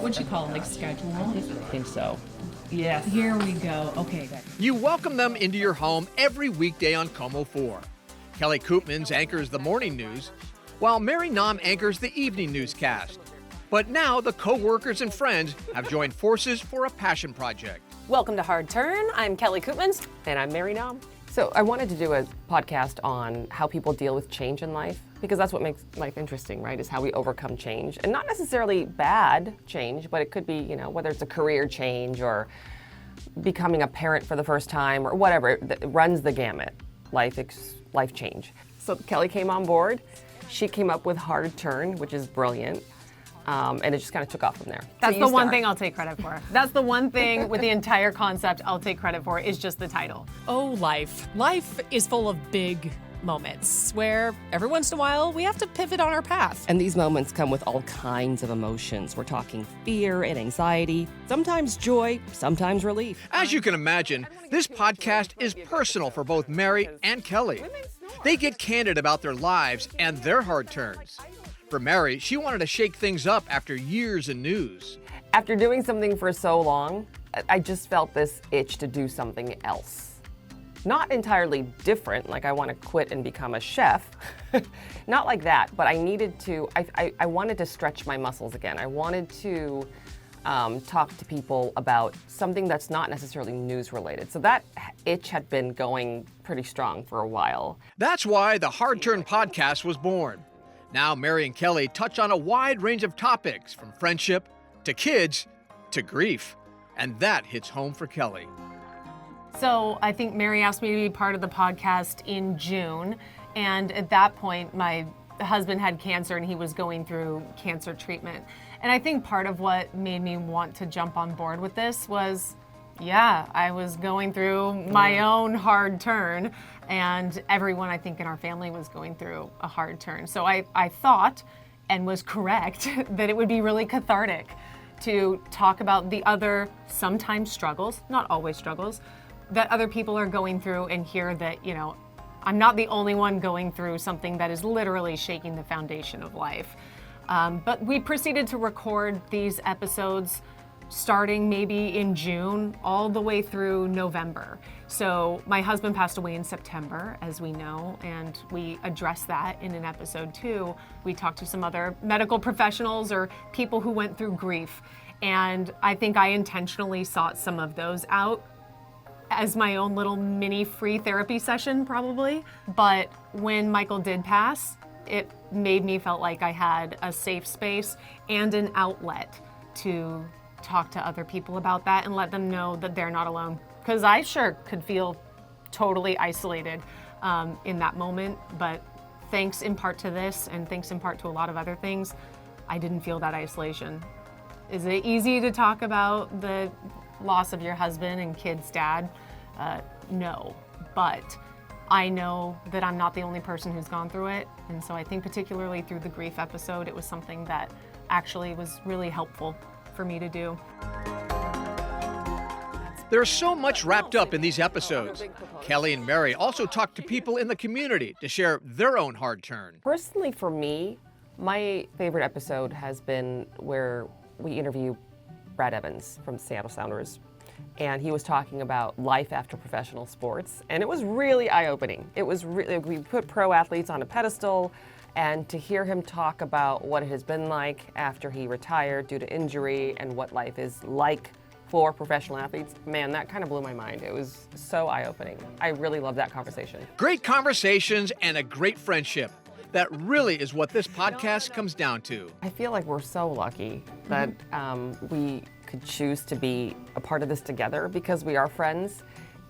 what you call it, like schedule? I think so. Yes. Here we go. Okay, good. You welcome them into your home every weekday on KOMO 4. Kelly Koopmans anchors the morning news, while Mary Nam anchors the evening newscast. But now the co-workers and friends have joined forces for a passion project. Welcome to Hard Turn. I'm Kelly Koopmans. And I'm Mary Nam. So I wanted to do a podcast on how people deal with change in life, because that's what makes life interesting, right? Is how we overcome change. And not necessarily bad change, but it could be, whether it's a career change or becoming a parent for the first time or whatever. It runs the gamut, life change. So Kelly came on board. She came up with Hard Turn, which is brilliant. And it just kind of took off from there. That's the one thing I'll take credit for. That's the one thing with the entire concept I'll take credit for is just the title. Oh, life. Life is full of big moments where every once in a while we have to pivot on our path. And these moments come with all kinds of emotions. We're talking fear and anxiety, sometimes joy, sometimes relief. As you can imagine, this podcast is personal for both Mary and Kelly. They get candid about their lives and their hard turns. For Mary, she wanted to shake things up after years in news. After doing something for so long, I just felt this itch to do something else. Not entirely different, like I want to quit and become a chef. Not like that, but I needed to, I wanted to stretch my muscles again. I wanted to talk to people about something that's not necessarily news related. So that itch had been going pretty strong for a while. That's why the Hard Turn podcast was born. Now, Mary and Kelly touch on a wide range of topics, from friendship to kids to grief. And that hits home for Kelly. So I think Mary asked me to be part of the podcast in June. And at that point, my husband had cancer and he was going through cancer treatment. And I think part of what made me want to jump on board with this was, I was going through my own hard turn. And everyone, I think, in our family was going through a hard turn. So I thought, and was correct, that it would be really cathartic to talk about the other, sometimes struggles, not always struggles, that other people are going through, and hear that, I'm not the only one going through something that is literally shaking the foundation of life. But we proceeded to record these episodes starting maybe in June, all the way through November. So my husband passed away in September, as we know, and we addressed that in an episode 2. We talked to some other medical professionals or people who went through grief. And I think I intentionally sought some of those out as my own little mini free therapy session, probably. But when Michael did pass, it made me felt like I had a safe space and an outlet to talk to other people about that and let them know that they're not alone. Because I sure could feel totally isolated in that moment, but thanks in part to this and thanks in part to a lot of other things, I didn't feel that isolation. Is it easy to talk about the loss of your husband and kid's dad? No, but I know that I'm not the only person who's gone through it, and so I think particularly through the grief episode, it was something that actually was really helpful for me to do. There's so much wrapped up in these episodes. Kelly and Mary also talk to people in the community to share their own hard turn. Personally, for me, my favorite episode has been where we interview Brad Evans from Seattle Sounders. And he was talking about life after professional sports. And it was really eye-opening. It was really, we put pro athletes on a pedestal, and to hear him talk about what it has been like after he retired due to injury and what life is like for professional athletes, man, that kind of blew my mind. It was so eye-opening. I really loved that conversation. Great conversations and a great friendship. That really is what this podcast comes down to. I feel like we're so lucky that we could choose to be a part of this together because we are friends.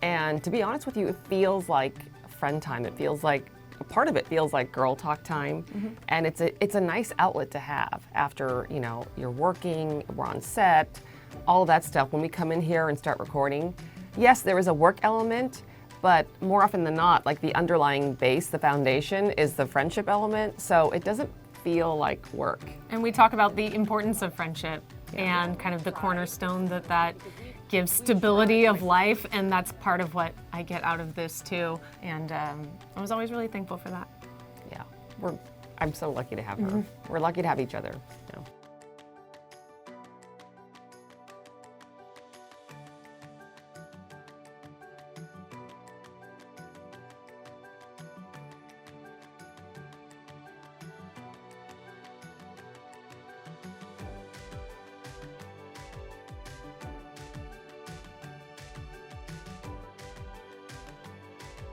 And to be honest with you, it feels like friend time. It feels like a part of it feels like girl talk time. And it's a nice outlet to have after, you're working, we're on set, all of that stuff. When we come in here and start recording, yes, there is a work element, but more often than not, like the underlying base, the foundation is the friendship element. So it doesn't feel like work. And we talk about the importance of friendship and kind of the cornerstone that gives stability of life, and that's part of what I get out of this too. And I was always really thankful for that. Yeah, I'm so lucky to have her. We're lucky to have each other.